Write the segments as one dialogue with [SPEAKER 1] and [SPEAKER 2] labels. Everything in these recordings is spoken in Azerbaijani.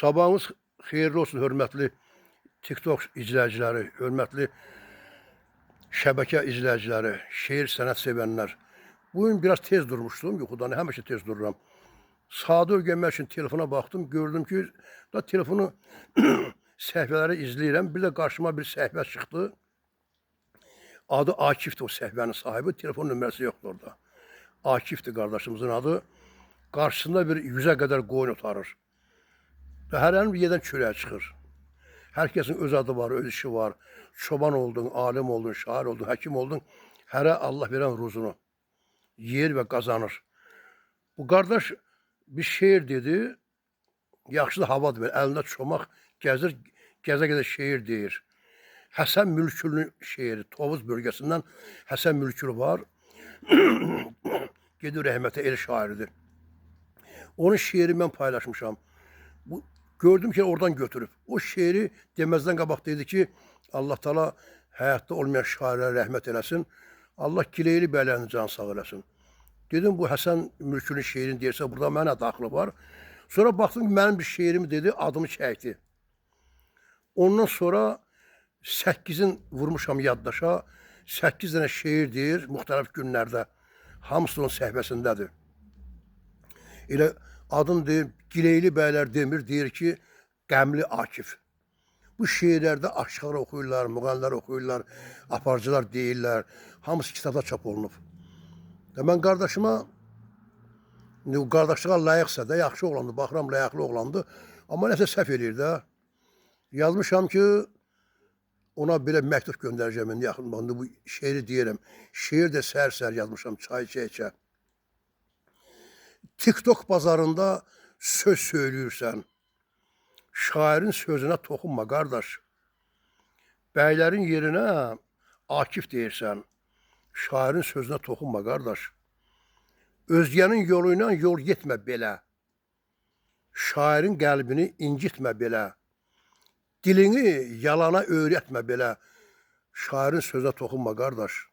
[SPEAKER 1] Sabahınız xeyirli olsun, hörmətli TikTok izləyiciləri, hörmətli şəbəkə izləyiciləri, şeir, sənət sevənlər. Bugün biraz tez durmuşdum, yuxudan həmişə tez dururam. Saat öyrənmək üçün telefona baxdım, gördüm ki, da telefonu səhifələri izləyirəm. Bir də qarşıma bir səhifə çıxdı. Adı Akifdir o səhifənin sahibi, telefon nömrəsi yoxdur orada. Akifdir qardaşımızın adı. Qarşısında bir 100-ə qədər qoyun otarır. Və hərənin bir yerdən çörək çıxır. Hər kəsin öz adı var, öz işi var. Çoban oldun, alim oldun, şair oldun, həkim oldun. Hərə Allah verən ruzunu yer və qazanır. Bu qardaş bir şeir dedi. Yaxşı da havadır belə, əlində çomaq gəzir, gəzə-gəzə şeir deyir. Həsən Mülkülünün şeiri, Tovuz bölgəsindən Həsən Mülkülü var. Gedir rəhmətə, el şairidir. Onun şeirini mən paylaşmışam. Gördüm ki, oradan götürüb. O şeiri deməzdən qabaq dedi ki, Allah Teala həyatda olmayan şairlərə rəhmət eləsin. Allah Gileyli bəylərini can sağ eləsin. Dedim, bu Həsən Mülkülünün şeirini deyirsə, burada mənə daxlı var. Sonra baxdım ki, mənim bir şeirimi dedi, adımı çəkdi. Ondan sonra 8'in vurmuşam yaddaşa. 8 dənə şeir deyir, müxtəlif günlərdə. Hamısı onun səhifəsindədir. Elə adını deyir, Gileyli bəylər demir, deyir ki, Qəmli Akif. Bu şeirlərdə aşıqlar oxuyurlar, müğənilər oxuyurlar, aparıcılar deyirlər. Hamısı kitabda çap olunub. Mən qardaşıma, qardaşlığa layiqsə də, yaxşı oğlandı, baxıram layıqlı oğlandı. Amma nəsə səhv eləyir də. Yazmışam ki, ona belə məktub göndərəcəm, yaxın bu şeiri deyirəm. Şeir də səhər-səhər yazmışam, çay içə-içə. TikTok bazarında söz söyləyirsən, şairin sözünə toxunma qardaş. Bəylərin yerinə Akif deyirsən, şairin sözünə toxunma qardaş. Özgənin yolu ilə yol getmə belə. Şairin qəlbini incitmə belə. Dilini yalana öyrətmə belə. Şairin sözünə toxunma qardaş.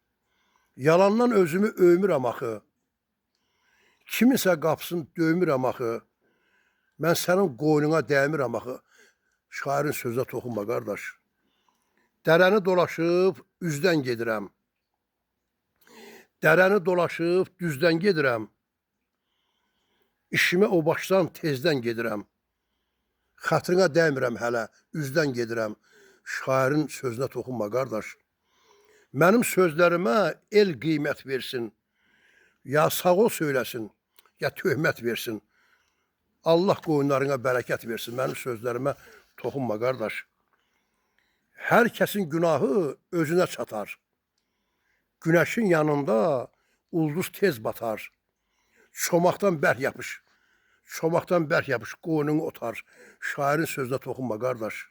[SPEAKER 1] Yalandan özümü övmürəm axı. Kiminsə qapısını döymürəm axı. Mən sənin qoynuna dəymirəm axı. Şairin sözünə toxunma qardaş. Dərəni dolaşıb üzdən gedirəm. Dərəni dolaşıb düzdən gedirəm. İşimə o başdan tezdən gedirəm. Xətrına dəymirəm hələ, üzdən gedirəm. Şairin sözünə toxunma qardaş. Mənim sözlərimə el qiymət versin. Ya sağ ol söyləsin, ya töhmət versin. Allah qoyunlarına bərəkət versin. Mənim sözlərimə toxunma qardaş. Hər kəsin günahı özünə çatar. Günəşin yanında ulduz tez batar. Çomaqdan bərk yapış. Çomaqdan bərk yapış, qoynunu otar. Şairin sözünə toxunma qardaş.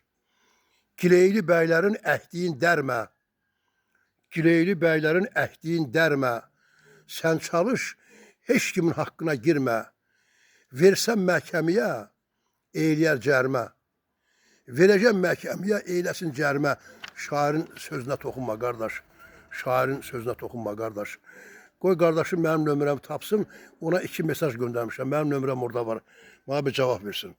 [SPEAKER 1] Gileyli bəylərin əhdiyin dərmə. Gileyli bəylərin əhdiyin dərmə. Sən çalış, heç kimin haqqına girmə. Versən məhkəməyə, eyləyər cərmə. Verəcəm məhkəməyə, eyləsin cərmə. Şairin sözünə toxunma qardaş. Şairin sözünə toxunma qardaş. Qoy qardaşım mənim nömrəmi tapsın, ona 2 mesaj göndərmişəm. Mənim nömrəm orada var. Bana bir cavab versin.